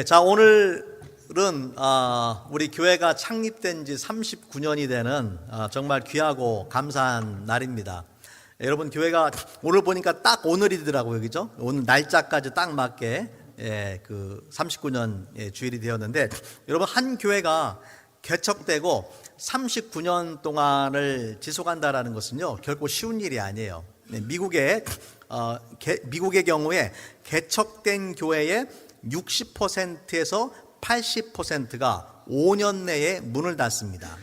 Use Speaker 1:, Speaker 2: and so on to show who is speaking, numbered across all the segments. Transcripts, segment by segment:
Speaker 1: 자, 오늘은 우리 교회가 창립된 지 39년이 되는 정말 귀하고 감사한 날입니다. 여러분, 교회가 오늘 보니까 딱 오늘이더라고요, 그죠? 오늘 날짜까지 딱 맞게 그 39년 주일이 되었는데, 여러분, 한 교회가 개척되고 39년 동안을 지속한다라는 것은요, 결코 쉬운 일이 아니에요. 미국의 경우에 개척된 교회의 60%에서 80%가 5년 내에 문을 닫습니다.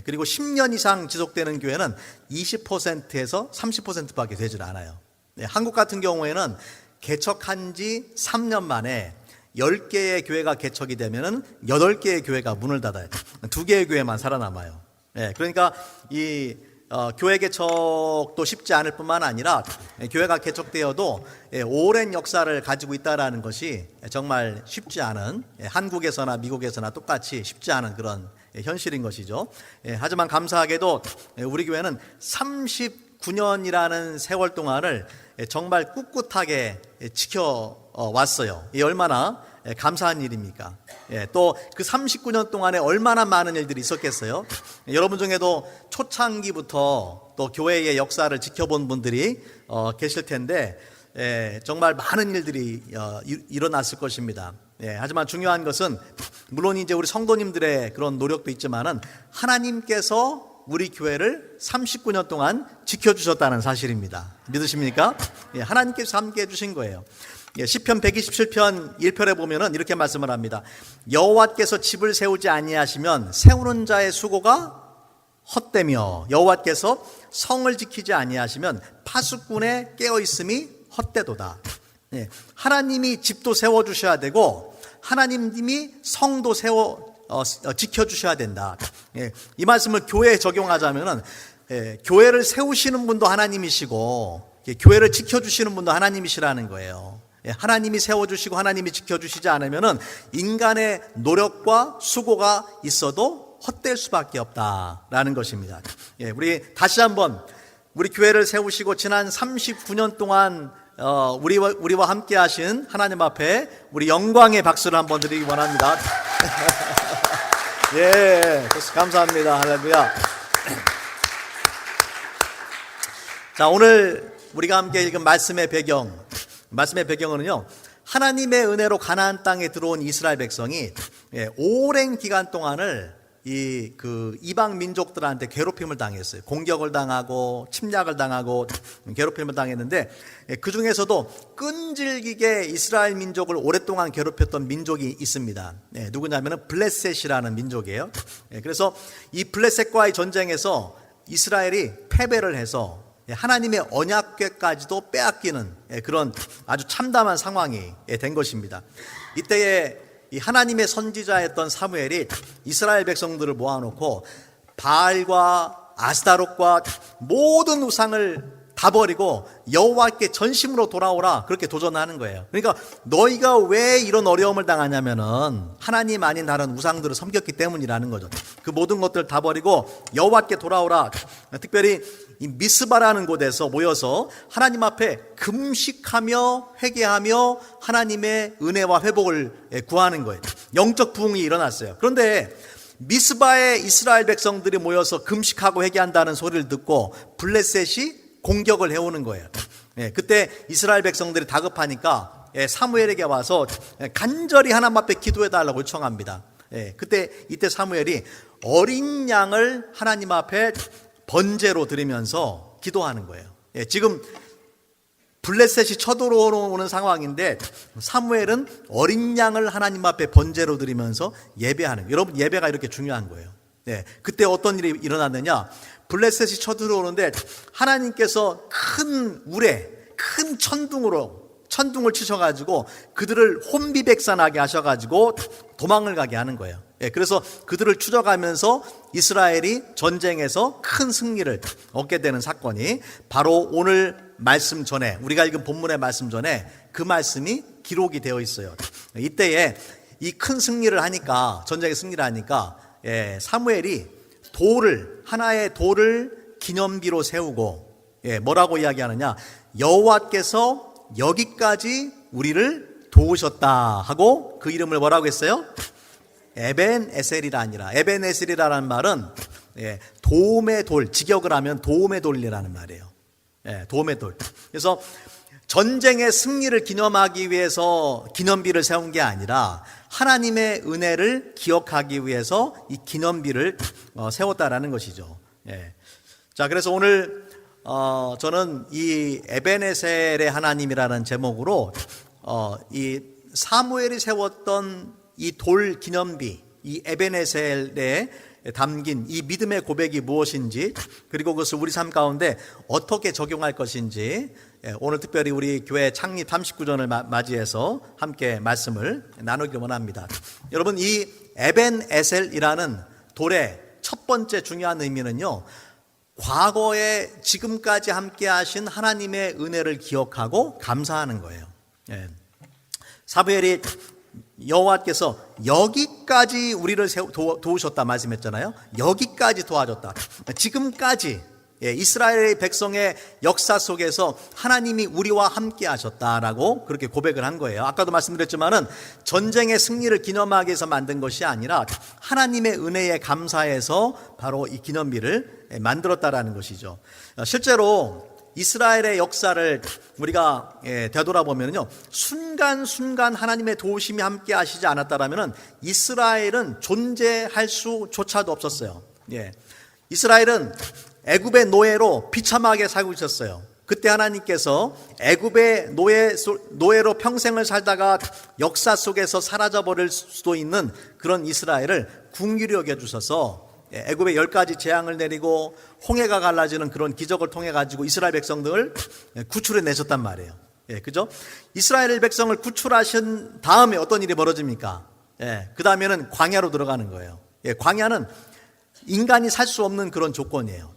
Speaker 1: 그리고 10년 이상 지속되는 교회는 20%에서 30%밖에 되질 않아요. 한국 같은 경우에는 개척한 지 3년 만에 10개의 교회가 개척이 되면은 8개의 교회가 문을 닫아요. 2개의 교회만 살아남아요. 그러니까 이 교회 개척도 쉽지 않을 뿐만 아니라 교회가 개척되어도 오랜 역사를 가지고 있다는 것이 정말 쉽지 않은, 한국에서나 미국에서나 똑같이 쉽지 않은 그런 현실인 것이죠. 하지만 감사하게도 우리 교회는 39년이라는 세월 동안을 정말 꿋꿋하게 지켜왔어요. 이 얼마나 감사한 일입니까? 또 그 39년 동안에 얼마나 많은 일들이 있었겠어요? 여러분 중에도 초창기부터 또 교회의 역사를 지켜본 분들이 계실 텐데 정말 많은 일들이 일어났을 것입니다. 하지만 중요한 것은 물론 이제 우리 성도님들의 그런 노력도 있지만은 하나님께서 우리 교회를 39년 동안 지켜주셨다는 사실입니다. 믿으십니까? 하나님께서 함께 해주신 거예요. 시편 127편 1편에 보면은 이렇게 말씀을 합니다. 여호와께서 집을 세우지 아니하시면 세우는 자의 수고가 헛되며 여호와께서 성을 지키지 아니하시면 파수꾼의 깨어있음이 헛되도다. 하나님이 집도 세워주셔야 되고 하나님이 성도 지켜주셔야 된다. 이 말씀을 교회에 적용하자면은 교회를 세우시는 분도 하나님이시고 교회를 지켜주시는 분도 하나님이시라는 거예요. 하나님이 세워주시고 하나님이 지켜주시지 않으면은 인간의 노력과 수고가 있어도 헛될 수밖에 없다라는 것입니다. 우리 다시 한번 우리 교회를 세우시고 지난 39년 동안 우리와 함께 하신 하나님 앞에 우리 영광의 박수를 한번 드리기 원합니다. 감사합니다. 할렐루야. 자, 오늘 우리가 함께 읽은 말씀의 배경은요, 하나님의 은혜로 가나안 땅에 들어온 이스라엘 백성이 오랜 기간 동안을 이방 민족들한테 괴롭힘을 당했어요. 공격을 당하고 침략을 당하고 괴롭힘을 당했는데 그 중에서도 끈질기게 이스라엘 민족을 오랫동안 괴롭혔던 민족이 있습니다. 누구냐면은 블레셋이라는 민족이에요. 그래서 이 블레셋과의 전쟁에서 이스라엘이 패배를 해서 하나님의 언약궤까지도 빼앗기는 그런 아주 참담한 상황이 된 것입니다. 이때에 이 하나님의 선지자였던 사무엘이 이스라엘 백성들을 모아놓고 바알과 아스타롯과 모든 우상을 다 버리고 여호와께 전심으로 돌아오라, 그렇게 도전하는 거예요. 그러니까 너희가 왜 이런 어려움을 당하냐면은 하나님 아닌 다른 우상들을 섬겼기 때문이라는 거죠. 그 모든 것들을 다 버리고 여호와께 돌아오라. 특별히 이 미스바라는 곳에서 모여서 하나님 앞에 금식하며 회개하며 하나님의 은혜와 회복을 구하는 거예요. 영적 부흥이 일어났어요. 그런데 미스바에 이스라엘 백성들이 모여서 금식하고 회개한다는 소리를 듣고 블레셋이 공격을 해오는 거예요. 그때 이스라엘 백성들이 다급하니까 사무엘에게 와서 간절히 하나님 앞에 기도해달라고 요청합니다. 이때 사무엘이 어린 양을 하나님 앞에 번제로 드리면서 기도하는 거예요. 지금 블레셋이 쳐들어오는 상황인데 사무엘은 어린 양을 하나님 앞에 번제로 드리면서 예배하는 거예요. 여러분, 예배가 이렇게 중요한 거예요. 그때 어떤 일이 일어났느냐? 블레셋이 쳐들어오는데 하나님께서 큰 우레, 큰 천둥을 치셔가지고 그들을 혼비백산하게 하셔가지고 도망을 가게 하는 거예요. 그래서 그들을 추적하면서 이스라엘이 전쟁에서 큰 승리를 얻게 되는 사건이 바로 오늘 말씀 전에, 우리가 읽은 본문의 말씀 전에 그 말씀이 기록이 되어 있어요. 이때에 이 큰 승리를 하니까, 전쟁의 승리를 하니까 사무엘이 하나의 돌을 기념비로 세우고 뭐라고 이야기하느냐? 여호와께서 여기까지 우리를 도우셨다 하고 그 이름을 뭐라고 했어요? 에벤에셀이라 아니라, 에벤에셀이라는 말은 도움의 돌, 직역을 하면 도움의 돌이라는 말이에요. 도움의 돌. 그래서 전쟁의 승리를 기념하기 위해서 기념비를 세운 게 아니라 하나님의 은혜를 기억하기 위해서 이 기념비를 세웠다라는 것이죠. 자, 그래서 오늘 저는 이 에벤에셀의 하나님이라는 제목으로 이 사무엘이 세웠던 이 돌 기념비, 이 에벤에셀에 담긴 이 믿음의 고백이 무엇인지, 그리고 그것을 우리 삶 가운데 어떻게 적용할 것인지, 오늘 특별히 우리 교회 창립 39주년을 맞이해서 함께 말씀을 나누기를 원합니다. 여러분, 이 에벤에셀이라는 돌의 첫 번째 중요한 의미는요, 과거에 지금까지 함께 하신 하나님의 은혜를 기억하고 감사하는 거예요. 사무엘이 여호와께서 여기까지 우리를 도우셨다 말씀했잖아요. 여기까지 도와줬다. 지금까지 이스라엘 백성의 역사 속에서 하나님이 우리와 함께 하셨다라고 그렇게 고백을 한 거예요. 아까도 말씀드렸지만은 전쟁의 승리를 기념하기 위해서 만든 것이 아니라 하나님의 은혜에 감사해서 바로 이 기념비를 만들었다라는 것이죠. 실제로 이스라엘의 역사를 우리가 되돌아보면요, 순간순간 하나님의 도우심이 함께 하시지 않았다라면 이스라엘은 존재할 수조차도 없었어요. 이스라엘은 애굽의 노예로 비참하게 살고 있었어요. 그때 하나님께서 애굽의 노예로 평생을 살다가 역사 속에서 사라져버릴 수도 있는 그런 이스라엘을 긍휼히 여겨주셔서 애굽에 10가지 재앙을 내리고 홍해가 갈라지는 그런 기적을 통해 가지고 이스라엘 백성들을 구출해 내셨단 말이에요. 그죠? 이스라엘 백성을 구출하신 다음에 어떤 일이 벌어집니까? 그 다음에는 광야로 들어가는 거예요. 광야는 인간이 살 수 없는 그런 조건이에요.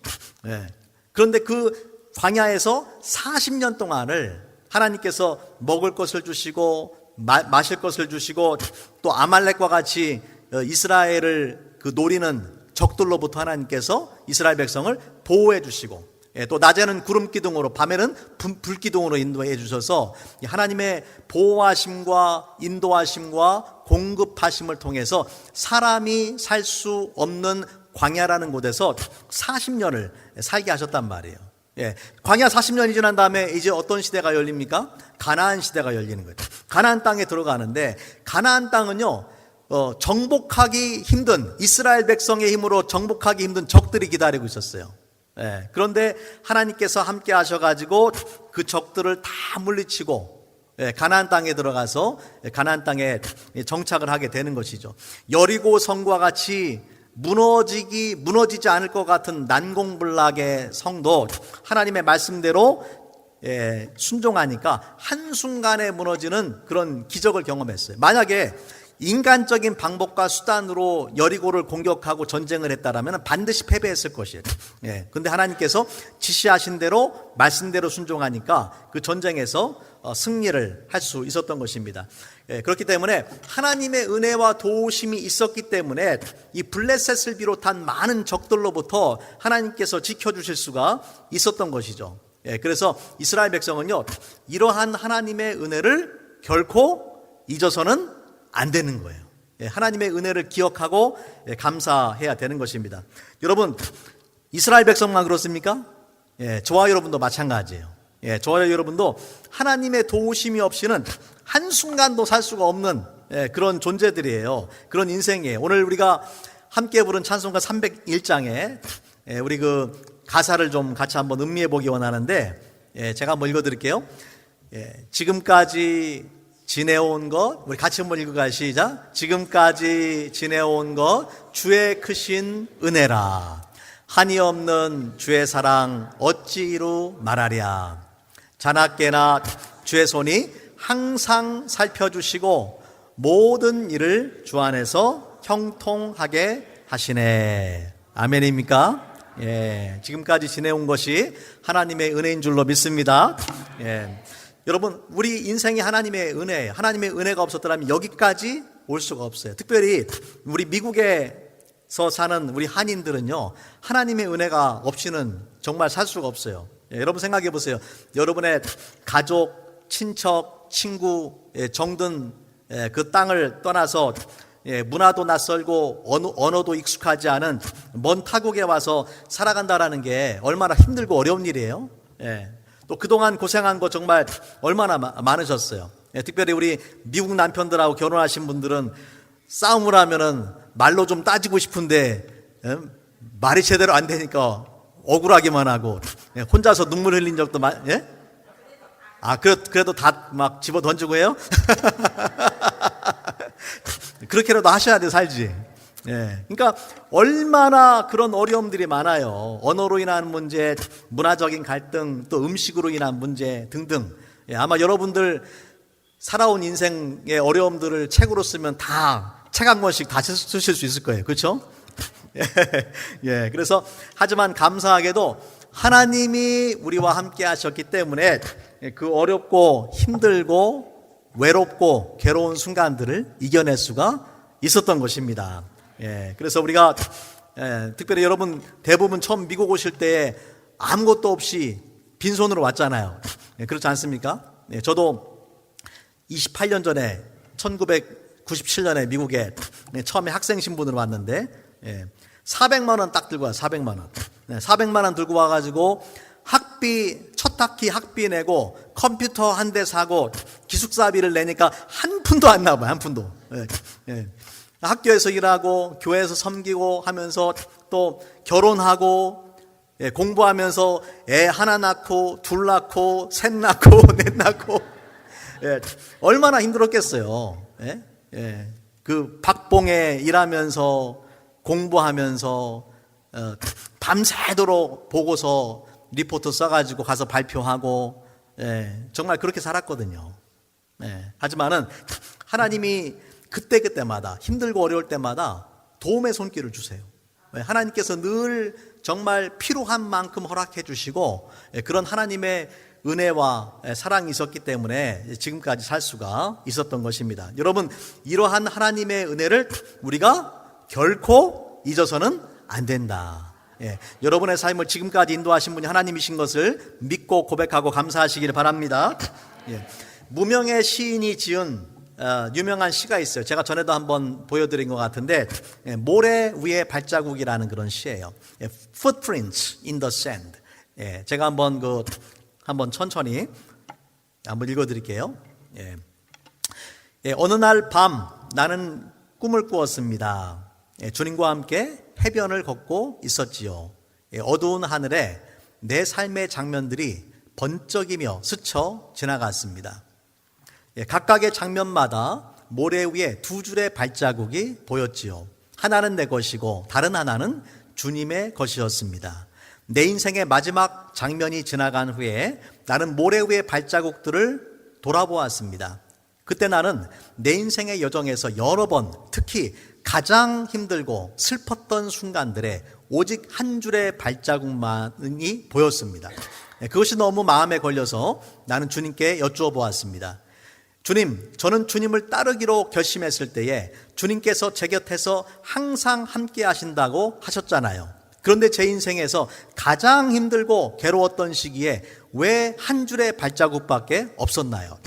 Speaker 1: 그런데 그 광야에서 40년 동안을 하나님께서 먹을 것을 주시고 마실 것을 주시고 또 아말렉과 같이 이스라엘을 그 노리는 적들로부터 하나님께서 이스라엘 백성을 보호해 주시고, 또 낮에는 구름 기둥으로 밤에는 불 기둥으로 인도해 주셔서 하나님의 보호하심과 인도하심과 공급하심을 통해서 사람이 살 수 없는 광야라는 곳에서 40년을 살게 하셨단 말이에요. 광야 40년이 지난 다음에 이제 어떤 시대가 열립니까? 가나안 시대가 열리는 거예요. 가나안 땅에 들어가는데, 가나안 땅은요, 정복하기 힘든, 이스라엘 백성의 힘으로 정복하기 힘든 적들이 기다리고 있었어요. 그런데 하나님께서 함께 하셔가지고 그 적들을 다 물리치고 가나안 땅에 들어가서 가나안 땅에 정착을 하게 되는 것이죠. 여리고 성과 같이 무너지지 않을 것 같은 난공불락의 성도 하나님의 말씀대로 순종하니까 한순간에 무너지는 그런 기적을 경험했어요. 만약에 인간적인 방법과 수단으로 여리고를 공격하고 전쟁을 했다라면 반드시 패배했을 것이에요. 근데 하나님께서 지시하신 대로 말씀대로 순종하니까 그 전쟁에서 승리를 할 수 있었던 것입니다. 그렇기 때문에 하나님의 은혜와 도우심이 있었기 때문에 이 블레셋을 비롯한 많은 적들로부터 하나님께서 지켜주실 수가 있었던 것이죠. 그래서 이스라엘 백성은요, 이러한 하나님의 은혜를 결코 잊어서는 안 되는 거예요. 하나님의 은혜를 기억하고 감사해야 되는 것입니다. 여러분, 이스라엘 백성만 그렇습니까? 저와 여러분도 마찬가지예요. 저와 여러분도 하나님의 도우심이 없이는 한순간도 살 수가 없는 그런 존재들이에요. 그런 인생이에요. 오늘 우리가 함께 부른 찬송가 301장에 우리 그 가사를 좀 같이 한번 음미해 보기 원하는데, 제가 한번 읽어드릴게요. 지금까지 지내온 것, 우리 같이 한번 읽어가 시작. 지금까지 지내온 것 주의 크신 은혜라. 한이 없는 주의 사랑 어찌 이루 말하랴. 자나깨나 주의 손이 항상 살펴주시고 모든 일을 주 안에서 형통하게 하시네. 아멘입니까? 지금까지 지내온 것이 하나님의 은혜인 줄로 믿습니다. 여러분, 우리 인생이 하나님의 은혜예요. 하나님의 은혜가 없었더라면 여기까지 올 수가 없어요. 특별히 우리 미국에서 사는 우리 한인들은요, 하나님의 은혜가 없이는 정말 살 수가 없어요. 여러분 생각해 보세요. 여러분의 가족, 친척, 친구, 정든 그 땅을 떠나서 문화도 낯설고 언어도 익숙하지 않은 먼 타국에 와서 살아간다라는 게 얼마나 힘들고 어려운 일이에요. 또 그동안 고생한 거 정말 얼마나 많으셨어요. 특별히 우리 미국 남편들하고 결혼하신 분들은 싸움을 하면은 말로 좀 따지고 싶은데 말이 제대로 안 되니까 억울하기만 하고 혼자서 눈물 흘린 적도 그래도 다 막 집어 던지고 해요? 그렇게라도 하셔야 돼 살지. 그러니까 얼마나 그런 어려움들이 많아요. 언어로 인한 문제, 문화적인 갈등, 또 음식으로 인한 문제 등등. 아마 여러분들 살아온 인생의 어려움들을 책으로 쓰면 다 책 한 권씩 다 쓰실 수 있을 거예요. 그렇죠? 그래서 하지만 감사하게도 하나님이 우리와 함께 하셨기 때문에 그 어렵고 힘들고 외롭고 괴로운 순간들을 이겨낼 수가 있었던 것입니다. 그래서 우리가 특별히 여러분 대부분 처음 미국 오실 때 아무것도 없이 빈손으로 왔잖아요. 그렇지 않습니까? 저도 28년 전에 1997년에 미국에 처음에 학생 신분으로 왔는데 400만 원 딱 들고 와요. 400만 원. 400만 원 들고 와가지고 학비, 첫 학기 학비 내고 컴퓨터 한 대 사고 기숙사비를 내니까 한 푼도 안 나와요. 한 푼도. 학교에서 일하고 교회에서 섬기고 하면서 또 결혼하고 공부하면서 애 하나 낳고 둘 낳고 셋 낳고 넷 낳고 얼마나 힘들었겠어요. 그 박봉에 일하면서 공부하면서 밤새도록 보고서 리포트 써가지고 가서 발표하고 정말 그렇게 살았거든요. 하지만은 하나님이 그때마다 힘들고 어려울 때마다 도움의 손길을 주세요. 하나님께서 늘 정말 필요한 만큼 허락해 주시고 그런 하나님의 은혜와 사랑이 있었기 때문에 지금까지 살 수가 있었던 것입니다. 여러분, 이러한 하나님의 은혜를 우리가 결코 잊어서는 안 된다. 여러분의 삶을 지금까지 인도하신 분이 하나님이신 것을 믿고 고백하고 감사하시길 바랍니다. 무명의 시인이 지은 유명한 시가 있어요. 제가 전에도 한번 보여드린 것 같은데 모래 위에 발자국이라는 그런 시예요. Footprints in the sand. 제가 한번 천천히 한번 읽어드릴게요. 어느 날 밤 나는 꿈을 꾸었습니다. 주님과 함께 해변을 걷고 있었지요. 어두운 하늘에 내 삶의 장면들이 번쩍이며 스쳐 지나갔습니다. 각각의 장면마다 모래 위에 두 줄의 발자국이 보였지요. 하나는 내 것이고 다른 하나는 주님의 것이었습니다. 내 인생의 마지막 장면이 지나간 후에 나는 모래 위의 발자국들을 돌아보았습니다. 그때 나는 내 인생의 여정에서 여러 번 특히 가장 힘들고 슬펐던 순간들에 오직 한 줄의 발자국만이 보였습니다. 그것이 너무 마음에 걸려서 나는 주님께 여쭈어 보았습니다. 주님, 저는 주님을 따르기로 결심했을 때에 주님께서 제 곁에서 항상 함께 하신다고 하셨잖아요. 그런데 제 인생에서 가장 힘들고 괴로웠던 시기에 왜 한 줄의 발자국밖에 없었나요?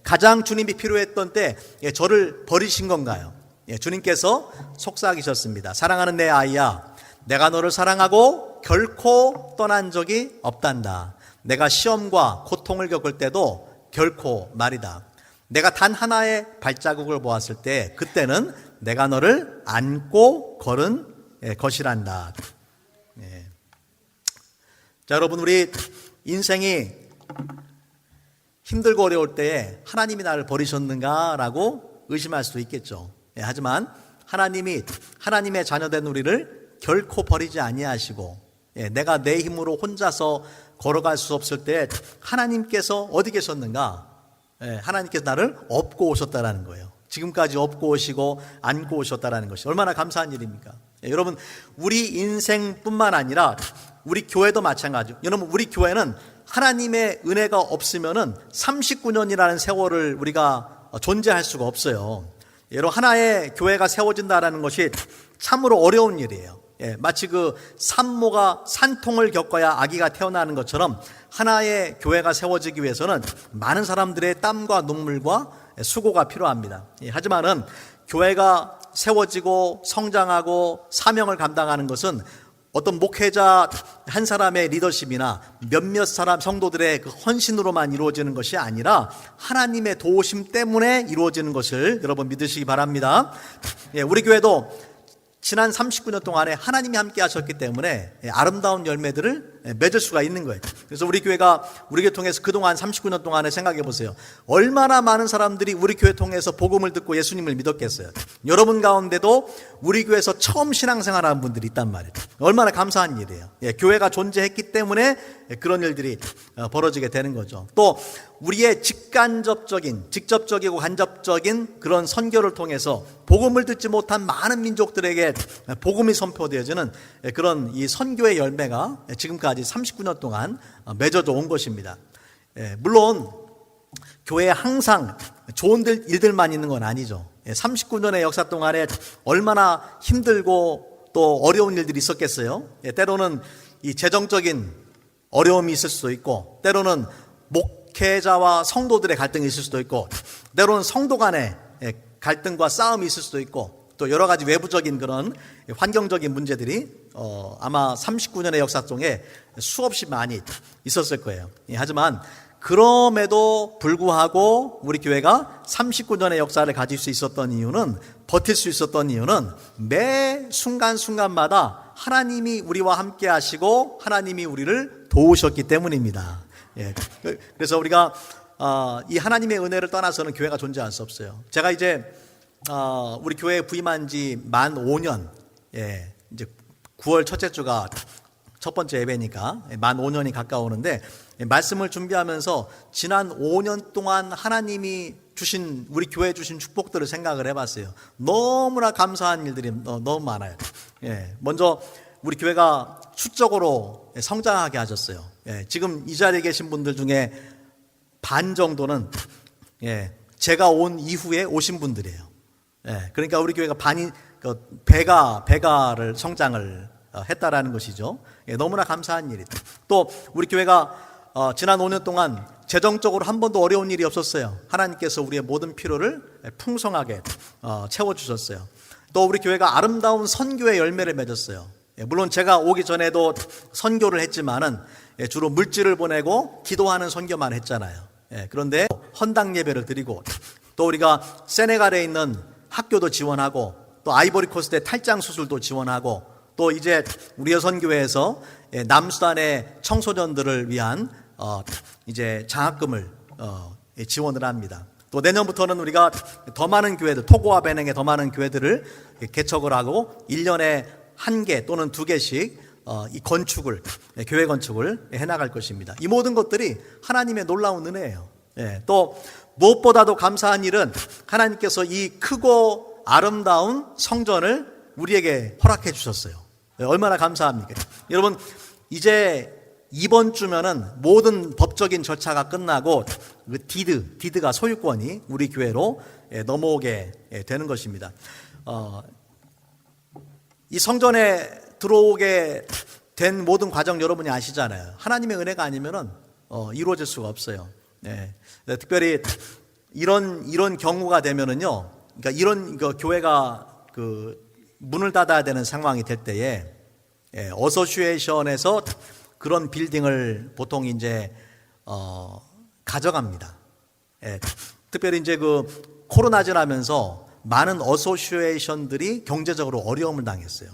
Speaker 1: 가장 주님이 필요했던 때 저를 버리신 건가요? 주님께서 속삭이셨습니다. 사랑하는 내 아이야, 내가 너를 사랑하고 결코 떠난 적이 없단다. 내가 시험과 고통을 겪을 때도 결코 말이다. 내가 단 하나의 발자국을 보았을 때 그때는 내가 너를 안고 걸은 것이란다. 자, 여러분, 우리 인생이 힘들고 어려울 때에 하나님이 나를 버리셨는가라고 의심할 수도 있겠죠. 하지만 하나님이 하나님의 자녀된 우리를 결코 버리지 아니하시고 내가 내 힘으로 혼자서 걸어갈 수 없을 때 하나님께서 어디 계셨는가? 하나님께서 나를 업고 오셨다라는 거예요. 지금까지 업고 오시고 안고 오셨다라는 것이 얼마나 감사한 일입니까? 여러분, 우리 인생뿐만 아니라 우리 교회도 마찬가지죠. 여러분, 우리 교회는 하나님의 은혜가 없으면은 39년이라는 세월을 우리가 존재할 수가 없어요. 여러분, 하나의 교회가 세워진다라는 것이 참으로 어려운 일이에요. 마치 그 산모가 산통을 겪어야 아기가 태어나는 것처럼 하나의 교회가 세워지기 위해서는 많은 사람들의 땀과 눈물과 수고가 필요합니다. 하지만은 교회가 세워지고 성장하고 사명을 감당하는 것은 어떤 목회자 한 사람의 리더십이나 몇몇 사람 성도들의 그 헌신으로만 이루어지는 것이 아니라 하나님의 도우심 때문에 이루어지는 것을 여러분 믿으시기 바랍니다. 우리 교회도 지난 39년 동안에 하나님이 함께 하셨기 때문에 아름다운 열매들을 맺을 수가 있는 거예요. 그래서 우리 교회가 우리 교회 통해서 그동안 39년 동안에 생각해 보세요. 얼마나 많은 사람들이 우리 교회 통해서 복음을 듣고 예수님을 믿었겠어요. 여러분 가운데도 우리 교회에서 처음 신앙생활하는 분들이 있단 말이에요. 얼마나 감사한 일이에요. 교회가 존재했기 때문에 그런 일들이 벌어지게 되는 거죠. 또 우리의 직접적이고 간접적인 그런 선교를 통해서 복음을 듣지 못한 많은 민족들에게 복음이 선포되어지는 그런 이 선교의 열매가 지금까지 39년 동안 맺어져 온 것입니다. 물론 교회에 항상 좋은 일들만 있는 건 아니죠. 39년의 역사 동안에 얼마나 힘들고 또 어려운 일들이 있었겠어요. 때로는 이 재정적인 어려움이 있을 수도 있고, 때로는 목회자와 성도들의 갈등이 있을 수도 있고, 때로는 성도 간의 갈등과 싸움이 있을 수도 있고, 또 여러 가지 외부적인 그런 환경적인 문제들이 아마 39년의 역사 중에 수없이 많이 있었을 거예요. 하지만 그럼에도 불구하고 우리 교회가 39년의 역사를 가질 수 있었던 이유는, 버틸 수 있었던 이유는 매 순간순간마다 하나님이 우리와 함께 하시고 하나님이 우리를 도우셨기 때문입니다. 그래서 우리가 이 하나님의 은혜를 떠나서는 교회가 존재할 수 없어요. 제가 이제 우리 교회에 부임한 지 만 5년, 이제 9월 첫째 주가 첫 번째 예배니까 만 5년이 가까우는데, 말씀을 준비하면서 지난 5년 동안 하나님이 주신, 우리 교회에 주신 축복들을 생각을 해봤어요. 너무나 감사한 일들이 너무 많아요. 먼저 우리 교회가 수적으로 성장하게 하셨어요. 지금 이 자리에 계신 분들 중에 반 정도는 제가 온 이후에 오신 분들이에요. 그러니까 우리 교회가 배가를 성장을 했다라는 것이죠. 너무나 감사한 일이다. 또 우리 교회가 지난 5년 동안 재정적으로 한 번도 어려운 일이 없었어요. 하나님께서 우리의 모든 필요를 풍성하게 채워주셨어요. 또 우리 교회가 아름다운 선교의 열매를 맺었어요. 물론 제가 오기 전에도 선교를 했지만은 주로 물질을 보내고 기도하는 선교만 했잖아요. 그런데 헌당 예배를 드리고, 또 우리가 세네갈에 있는 학교도 지원하고, 또 아이보리코스트의 탈장 수술도 지원하고, 또 이제 우리 여선교회에서 남수단의 청소년들을 위한 이제 장학금을 지원을 합니다. 또 내년부터는 우리가 더 많은 교회들, 토고와 베냉의 더 많은 교회들을 개척을 하고 1년에 1개 또는 2개씩 이 건축을, 교회 건축을 해나갈 것입니다. 이 모든 것들이 하나님의 놀라운 은혜예요. 또 무엇보다도 감사한 일은 하나님께서 이 크고 아름다운 성전을 우리에게 허락해 주셨어요. 얼마나 감사합니까? 여러분, 이제 이번 주면은 모든 법적인 절차가 끝나고 그 디드가 소유권이 우리 교회로 넘어오게 되는 것입니다. 이 성전에 들어오게 된 모든 과정 여러분이 아시잖아요. 하나님의 은혜가 아니면은 이루어질 수가 없어요. 특별히 이런 경우가 되면은요, 그러니까 이런 교회가 문을 닫아야 되는 상황이 될 때에 어소시에이션에서 그런 빌딩을 보통 이제 가져갑니다. 특별히 이제 코로나 지나면서 많은 어소시에이션들이 경제적으로 어려움을 당했어요.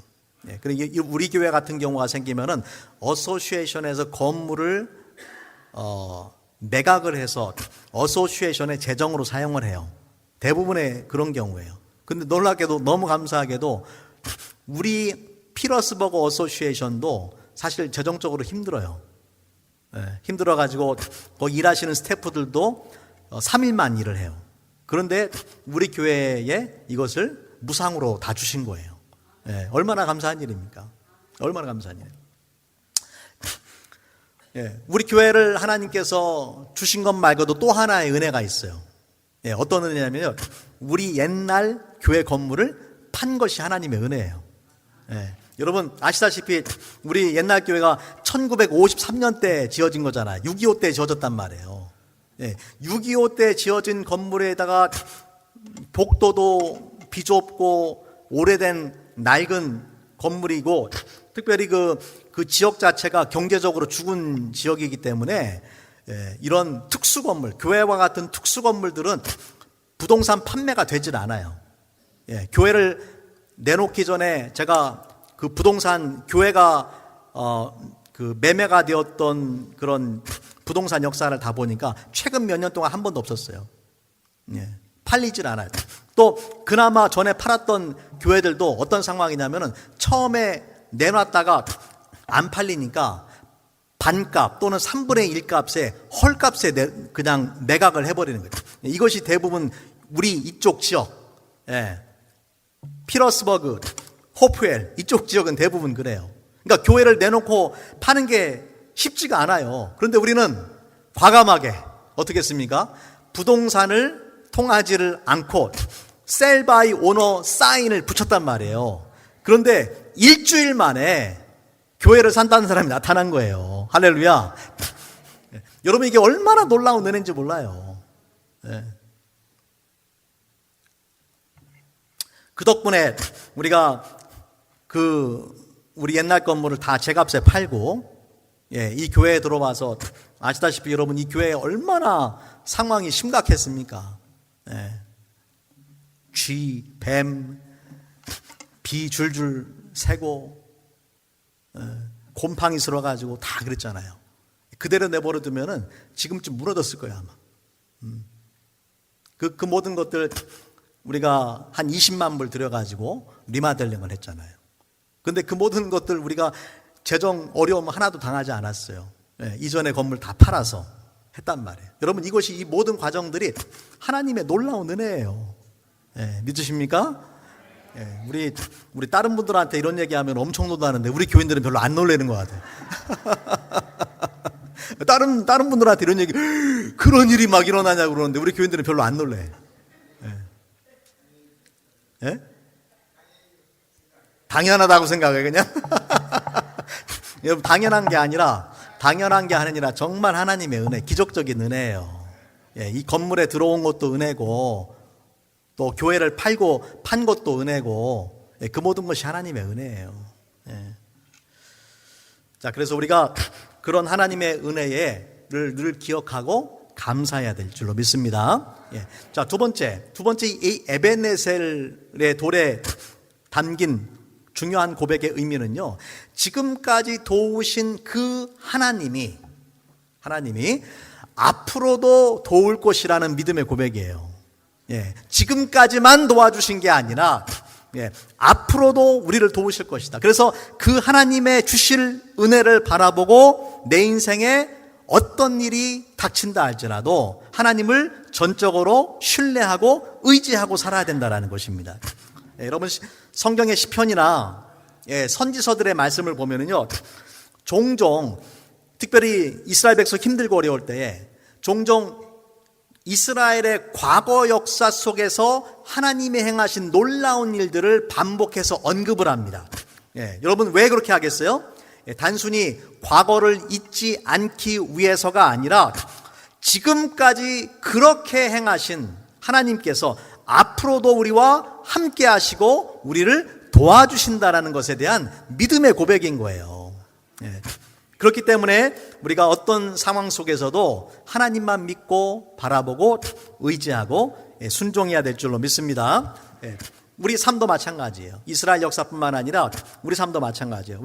Speaker 1: 그리고 우리 교회 같은 경우가 생기면은 어소시에이션에서 건물을 매각을 해서 어소시에이션의 재정으로 사용을 해요. 대부분의 그런 경우예요. 근데 놀랍게도, 너무 감사하게도 우리 피러스버그 어소시에이션도 사실 재정적으로 힘들어요. 힘들어가지고 거기 일하시는 스태프들도 3일만 일을 해요. 그런데 우리 교회에 이것을 무상으로 다 주신 거예요. 얼마나 감사한 일입니까? 얼마나 감사한 일. 우리 교회를 하나님께서 주신 것 말고도 또 하나의 은혜가 있어요. 어떤 은혜냐면요, 우리 옛날 교회 건물을 판 것이 하나님의 은혜예요. 여러분 아시다시피 우리 옛날 교회가 1953년대 지어진 거잖아요. 6.25 때 지어졌단 말이에요. 6.25 때 지어진 건물에다가 복도도 비좁고 오래된 낡은 건물이고, 특별히 그 지역 자체가 경제적으로 죽은 지역이기 때문에 이런 특수 건물, 교회와 같은 특수 건물들은 부동산 판매가 되질 않아요. 교회를 내놓기 전에 제가 그 부동산, 교회가 그 매매가 되었던 그런 부동산 역사를 다 보니까 최근 몇 년 동안 한 번도 없었어요. 팔리질 않아요. 또 그나마 전에 팔았던 교회들도 어떤 상황이냐면은 처음에 내놨다가 안 팔리니까 반값 또는 3분의 1 값에 헐값에 그냥 매각을 해버리는 거예요. 이것이 대부분 우리 이쪽 지역, 피러스버그, 호프웰 이쪽 지역은 대부분 그래요. 그러니까 교회를 내놓고 파는 게 쉽지가 않아요. 그런데 우리는 과감하게 어떻게 했습니까? 부동산을 통하지를 않고 셀 바이 오너 사인을 붙였단 말이에요. 그런데 일주일 만에 교회를 산다는 사람이 나타난 거예요. 할렐루야. 여러분 이게 얼마나 놀라운 은혜인지 몰라요. 그 덕분에 우리가 우리 옛날 건물을 다 제값에 팔고 이 교회에 들어와서 아시다시피 여러분 이 교회에 얼마나 상황이 심각했습니까? 쥐, 뱀, 비 줄줄 새고 곰팡이 쓸어가지고 다 그랬잖아요. 그대로 내버려두면은 지금쯤 무너졌을 거예요 아마. 그 모든 것들 우리가 한 20만 불 들여가지고 리마델링을 했잖아요. 근데 그 모든 것들 우리가 재정 어려움 하나도 당하지 않았어요. 이전에 건물 다 팔아서 했단 말이에요. 여러분 이것이 이 모든 과정들이 하나님의 놀라운 은혜예요. 믿으십니까? 우리 다른 분들한테 이런 얘기하면 엄청 놀라는데 우리 교인들은 별로 안 놀라는 것 같아요. 다른 분들한테 이런 얘기, 그런 일이 막 일어나냐고 그러는데 우리 교인들은 별로 안 놀래. 당연하다고 생각해 그냥. 여러분 당연한 게 아니라 정말 하나님의 은혜, 기적적인 은혜예요. 이 건물에 들어온 것도 은혜고 또 교회를 판 것도 은혜고 그 모든 것이 하나님의 은혜예요. 자, 그래서 우리가 그런 하나님의 은혜를 늘 기억하고 감사해야 될 줄로 믿습니다. 자, 두 번째 이 에벤네셀의 돌에 담긴 중요한 고백의 의미는요, 지금까지 도우신 그 하나님이 앞으로도 도울 것이라는 믿음의 고백이에요. 지금까지만 도와주신 게 아니라 앞으로도 우리를 도우실 것이다. 그래서 그 하나님의 주실 은혜를 바라보고 내 인생에 어떤 일이 닥친다 할지라도 하나님을 전적으로 신뢰하고 의지하고 살아야 된다는 것입니다. 여러분 성경의 시편이나 선지서들의 말씀을 보면은요, 종종 특별히 이스라엘 백성 힘들고 어려울 때에 종종 이스라엘의 과거 역사 속에서 하나님이 행하신 놀라운 일들을 반복해서 언급을 합니다. 여러분 왜 그렇게 하겠어요? 단순히 과거를 잊지 않기 위해서가 아니라 지금까지 그렇게 행하신 하나님께서 앞으로도 우리와 함께 하시고 우리를 도와주신다라는 것에 대한 믿음의 고백인 거예요. 그렇기 때문에 우리가 어떤 상황 속에서도 하나님만 믿고 바라보고 의지하고 순종해야 될 줄로 믿습니다. 우리 삶도 마찬가지예요. 이스라엘 역사뿐만 아니라 우리 삶도 마찬가지예요.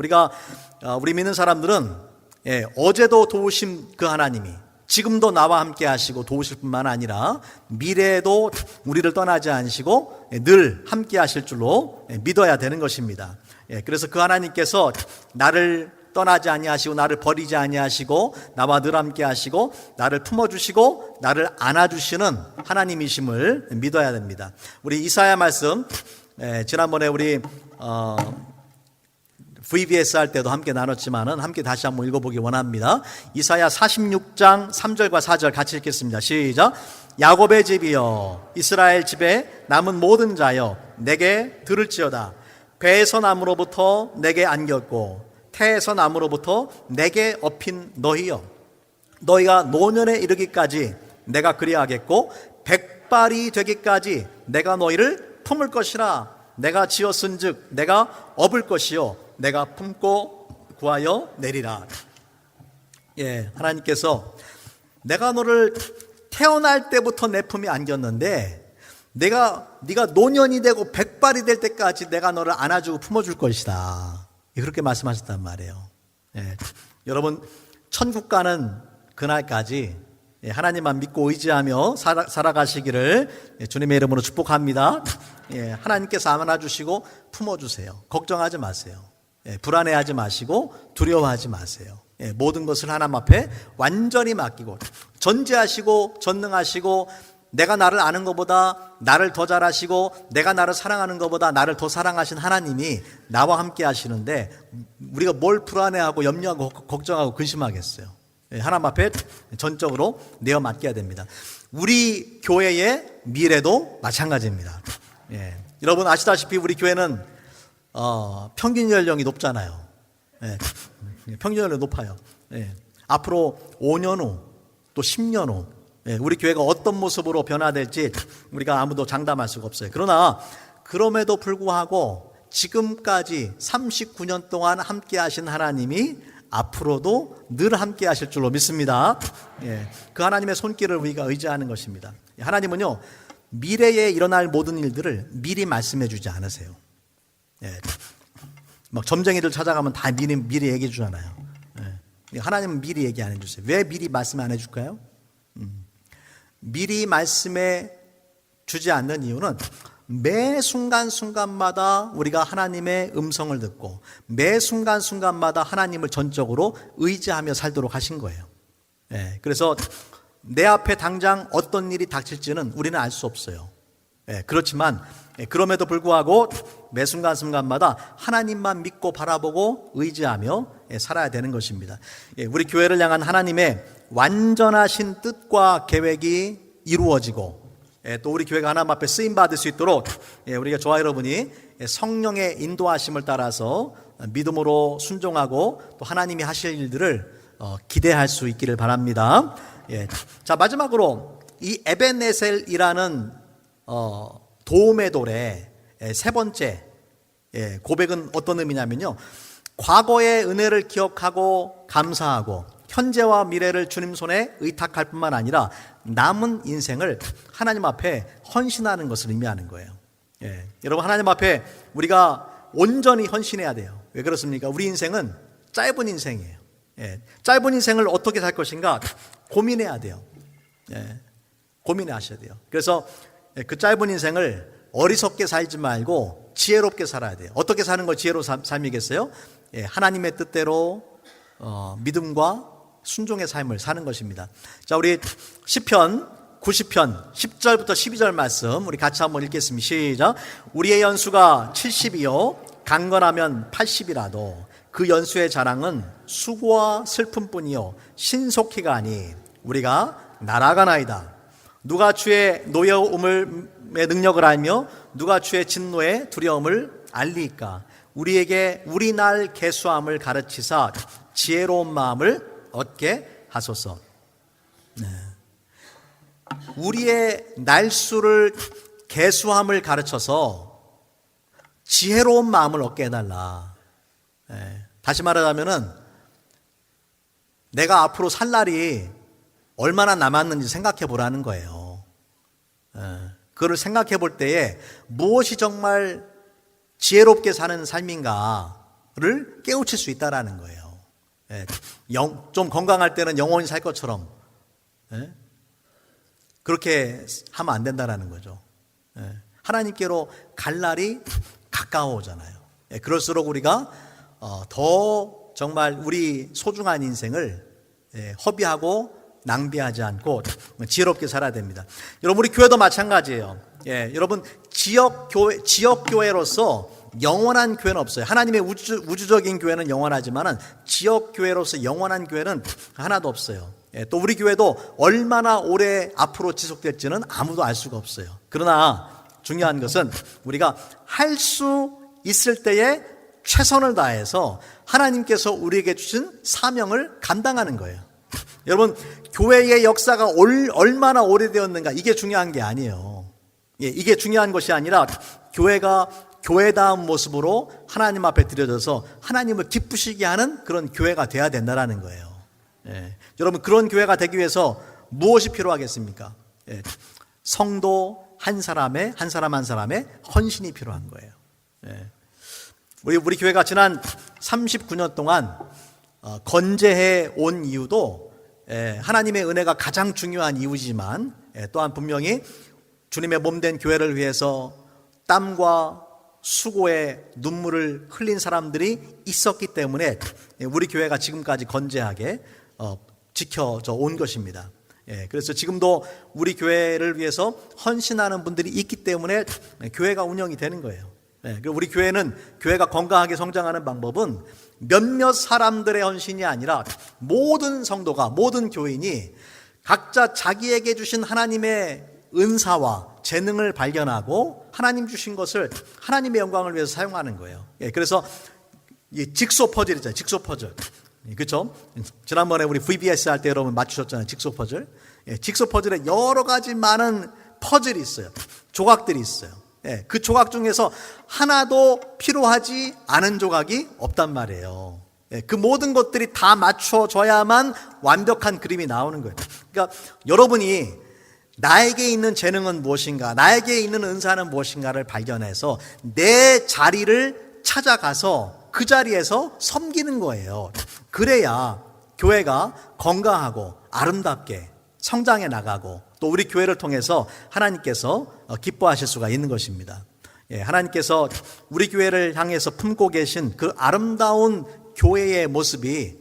Speaker 1: 우리 믿는 사람들은 어제도 도우신 그 하나님이 지금도 나와 함께 하시고 도우실 뿐만 아니라 미래에도 우리를 떠나지 않으시고 늘 함께 하실 줄로 믿어야 되는 것입니다. 그래서 그 하나님께서 나를 떠나지 아니하시고 나를 버리지 아니하시고 나와 늘 함께 하시고 나를 품어주시고 나를 안아주시는 하나님이심을 믿어야 됩니다. 우리 이사야 말씀 지난번에 우리 VBS 할 때도 함께 나눴지만은 함께 다시 한번 읽어보기 원합니다. 이사야 46장 3절과 4절 같이 읽겠습니다. 시작. 야곱의 집이여, 이스라엘 집에 남은 모든 자여, 내게 들을지어다. 배에서 나무로부터 내게 안겼고 태에서 나무로부터 내게 업힌 너희여, 너희가 노년에 이르기까지 내가 그리하겠고 백발이 되기까지 내가 너희를 품을 것이라. 내가 지었은즉 내가 업을 것이요 내가 품고 구하여 내리라. 하나님께서 내가 너를 태어날 때부터 내 품에 안겼는데 네가 노년이 되고 백발이 될 때까지 내가 너를 안아주고 품어줄 것이다. 그렇게 말씀하셨단 말이에요. 여러분, 천국 가는 그날까지 하나님만 믿고 의지하며 살아가시기를 주님의 이름으로 축복합니다. 하나님께서 안아주시고 품어주세요. 걱정하지 마세요. 불안해하지 마시고 두려워하지 마세요. 모든 것을 하나님 앞에 완전히 맡기고, 전지하시고 전능하시고 내가 나를 아는 것보다 나를 더 잘 아시고 내가 나를 사랑하는 것보다 나를 더 사랑하신 하나님이 나와 함께 하시는데 우리가 뭘 불안해하고 염려하고 걱정하고 근심하겠어요. 하나님 앞에 전적으로 내어 맡겨야 됩니다. 우리 교회의 미래도 마찬가지입니다. 여러분 아시다시피 우리 교회는 평균 연령이 높잖아요. 평균 연령이 높아요. 앞으로 5년 후 또 10년 후 우리 교회가 어떤 모습으로 변화될지 우리가 아무도 장담할 수가 없어요. 그러나 그럼에도 불구하고 지금까지 39년 동안 함께 하신 하나님이 앞으로도 늘 함께 하실 줄로 믿습니다. 그 하나님의 손길을 우리가 의지하는 것입니다. 하나님은요, 미래에 일어날 모든 일들을 미리 말씀해 주지 않으세요. 막 점쟁이들 찾아가면 다 미리 얘기해 주잖아요. 하나님은 미리 얘기 안 해주세요. 왜 미리 말씀 안 해줄까요? 미리 말씀해 주지 않는 이유는 매 순간순간마다 우리가 하나님의 음성을 듣고 매 순간순간마다 하나님을 전적으로 의지하며 살도록 하신 거예요. 그래서 내 앞에 당장 어떤 일이 닥칠지는 우리는 알 수 없어요. 그렇지만 그럼에도 불구하고 매 순간순간마다 하나님만 믿고 바라보고 의지하며 살아야 되는 것입니다. 우리 교회를 향한 하나님의 완전하신 뜻과 계획이 이루어지고 또 우리 교회가 하나님 앞에 쓰임받을 수 있도록 우리가 저와 여러분이 성령의 인도하심을 따라서 믿음으로 순종하고 또 하나님이 하실 일들을 기대할 수 있기를 바랍니다. 자, 마지막으로 이 에벤네셀이라는 도움의 돌의 세 번째 고백은 어떤 의미냐면요, 과거의 은혜를 기억하고 감사하고 현재와 미래를 주님 손에 의탁할 뿐만 아니라 남은 인생을 하나님 앞에 헌신하는 것을 의미하는 거예요. 여러분, 하나님 앞에 우리가 온전히 헌신해야 돼요. 왜 그렇습니까? 우리 인생은 짧은 인생이에요. 짧은 인생을 어떻게 살 것인가 고민해야 돼요. 고민하셔야 돼요. 그래서 그 짧은 인생을 어리석게 살지 말고 지혜롭게 살아야 돼요. 어떻게 사는 거 지혜로운 삶이겠어요? 하나님의 뜻대로 믿음과 순종의 삶을 사는 것입니다. 자, 우리 시편 90편 10절부터 12절 말씀 우리 같이 한번 읽겠습니다. 시작. 우리의 연수가 70이요 강건하면 80이라도 그 연수의 자랑은 수고와 슬픔뿐이요 신속히가 아니 우리가 날아가나이다. 누가 주의 노여움의 능력을 알며 누가 주의 진노의 두려움을 알리까. 우리에게 우리 날 계수함을 가르치사 지혜로운 마음을 얻게 하소서. 우리의 날수를 계수함을 가르쳐서 지혜로운 마음을 얻게 해달라. 다시 말하자면은 내가 앞으로 살 날이 얼마나 남았는지 생각해 보라는 거예요. 그걸 생각해 볼 때에 무엇이 정말 지혜롭게 사는 삶인가를 깨우칠 수 있다라는 거예요. 좀 건강할 때는 영원히 살 것처럼 그렇게 하면 안 된다라는 거죠. 하나님께로 갈 날이 가까워오잖아요. 그럴수록 우리가 더 정말 우리 소중한 인생을 허비하고 낭비하지 않고 지혜롭게 살아야 됩니다. 여러분, 우리 교회도 마찬가지예요. 여러분, 지역 교회로서 영원한 교회는 없어요. 하나님의 우주적인 교회는 영원하지만은 지역 교회로서 영원한 교회는 하나도 없어요. 또 우리 교회도 얼마나 오래 앞으로 지속될지는 아무도 알 수가 없어요. 그러나 중요한 것은 우리가 할 수 있을 때에 최선을 다해서 하나님께서 우리에게 주신 사명을 감당하는 거예요. 여러분, 교회의 역사가 얼마나 오래되었는가, 이게 중요한 게 아니에요. 이게 중요한 것이 아니라 교회가 교회다운 모습으로 하나님 앞에 드려져서 하나님을 기쁘시게 하는 그런 교회가 돼야 된다는 거예요. 여러분, 그런 교회가 되기 위해서 무엇이 필요하겠습니까? 성도 한 사람 한 사람의 헌신이 필요한 거예요. 우리 교회가 지난 39년 동안 건재해 온 이유도 하나님의 은혜가 가장 중요한 이유지만 또한 분명히 주님의 몸된 교회를 위해서 땀과 수고의 눈물을 흘린 사람들이 있었기 때문에 우리 교회가 지금까지 건재하게 지켜져 온 것입니다. 그래서 지금도 우리 교회를 위해서 헌신하는 분들이 있기 때문에 교회가 운영이 되는 거예요. 우리 교회가 건강하게 성장하는 방법은 몇몇 사람들의 헌신이 아니라 모든 성도가, 모든 교인이 각자 자기에게 주신 하나님의 은사와 재능을 발견하고 하나님 주신 것을 하나님의 영광을 위해서 사용하는 거예요. 그래서 이 직소 퍼즐 있잖아요. 직소 퍼즐. 그렇죠? 지난번에 우리 VBS 할 때 여러분 맞추셨잖아요. 직소 퍼즐. 직소 퍼즐에 여러 가지 많은 퍼즐이 있어요. 조각들이 있어요. 그 조각 중에서 하나도 필요하지 않은 조각이 없단 말이에요. 그 모든 것들이 다 맞춰져야만 완벽한 그림이 나오는 거예요. 그러니까 여러분이 나에게 있는 재능은 무엇인가, 나에게 있는 은사는 무엇인가를 발견해서 내 자리를 찾아가서 그 자리에서 섬기는 거예요. 그래야 교회가 건강하고 아름답게 성장해 나가고 또 우리 교회를 통해서 하나님께서 기뻐하실 수가 있는 것입니다. 하나님께서 우리 교회를 향해서 품고 계신 그 아름다운 교회의 모습이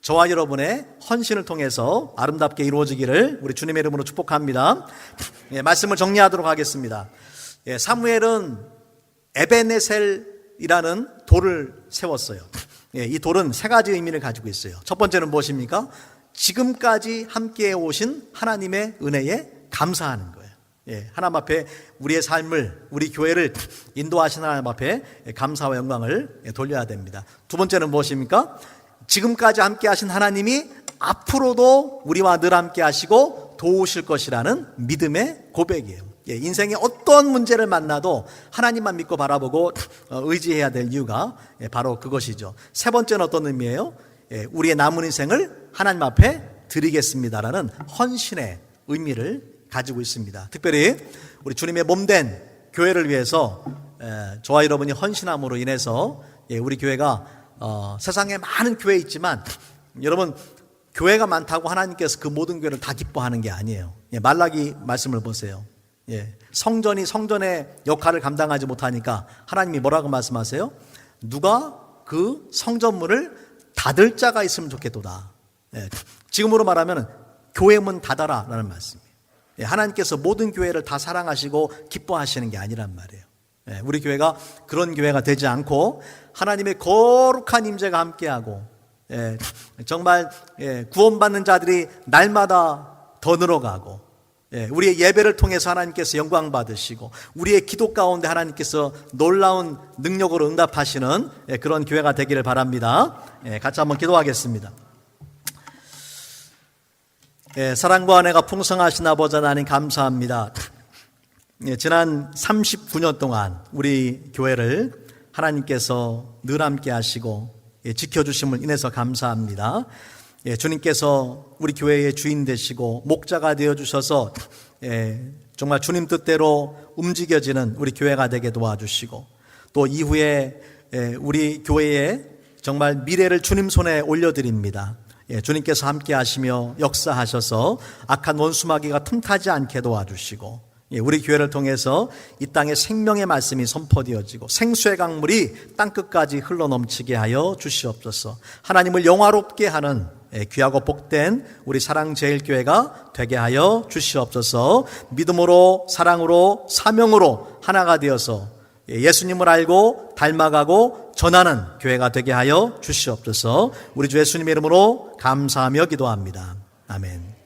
Speaker 1: 저와 여러분의 헌신을 통해서 아름답게 이루어지기를 우리 주님의 이름으로 축복합니다. 말씀을 정리하도록 하겠습니다. 사무엘은 에베네셀이라는 돌을 세웠어요. 이 돌은 세 가지 의미를 가지고 있어요. 첫 번째는 무엇입니까? 지금까지 함께 오신 하나님의 은혜에 감사하는 거예요. 하나님 앞에 우리의 삶을, 우리 교회를 인도하신 하나님 앞에 감사와 영광을 돌려야 됩니다. 두 번째는 무엇입니까? 지금까지 함께 하신 하나님이 앞으로도 우리와 늘 함께 하시고 도우실 것이라는 믿음의 고백이에요. 인생의 어떤 문제를 만나도 하나님만 믿고 바라보고 의지해야 될 이유가 바로 그것이죠. 세 번째는 어떤 의미예요? 우리의 남은 인생을 하나님 앞에 드리겠습니다라는 헌신의 의미를 가지고 있습니다. 특별히 우리 주님의 몸된 교회를 위해서 저와 여러분이 헌신함으로 인해서 우리 교회가 세상에 많은 교회 있지만 여러분, 교회가 많다고 하나님께서 그 모든 교회를 다 기뻐하는 게 아니에요. 말라기 말씀을 보세요. 성전이 성전의 역할을 감당하지 못하니까 하나님이 뭐라고 말씀하세요? 누가 그 성전문을 닫을 자가 있으면 좋겠도다. 지금으로 말하면 교회 문 닫아라 라는 말씀이에요. 하나님께서 모든 교회를 다 사랑하시고 기뻐하시는 게 아니란 말이에요. 우리 교회가 그런 교회가 되지 않고 하나님의 거룩한 임재가 함께하고 정말 구원받는 자들이 날마다 더 늘어가고 우리의 예배를 통해서 하나님께서 영광 받으시고 우리의 기도 가운데 하나님께서 놀라운 능력으로 응답하시는 그런 교회가 되기를 바랍니다. 같이 한번 기도하겠습니다. 사랑과 은혜가 풍성하신 아버지 하나님 감사합니다. 지난 39년 동안 우리 교회를 하나님께서 늘 함께 하시고 지켜주심을 인해서 감사합니다. 주님께서 우리 교회의 주인 되시고 목자가 되어주셔서 정말 주님 뜻대로 움직여지는 우리 교회가 되게 도와주시고 또 이후에 우리 교회에 정말 미래를 주님 손에 올려드립니다. 주님께서 함께 하시며 역사하셔서 악한 원수마귀가 틈타지 않게 도와주시고 우리 교회를 통해서 이 땅에 생명의 말씀이 선포되어지고 생수의 강물이 땅끝까지 흘러넘치게 하여 주시옵소서. 하나님을 영화롭게 하는 귀하고 복된 우리 사랑제일교회가 되게 하여 주시옵소서. 믿음으로 사랑으로 사명으로 하나가 되어서 예수님을 알고 닮아가고 전하는 교회가 되게 하여 주시옵소서. 우리 주 예수님의 이름으로 감사하며 기도합니다. 아멘.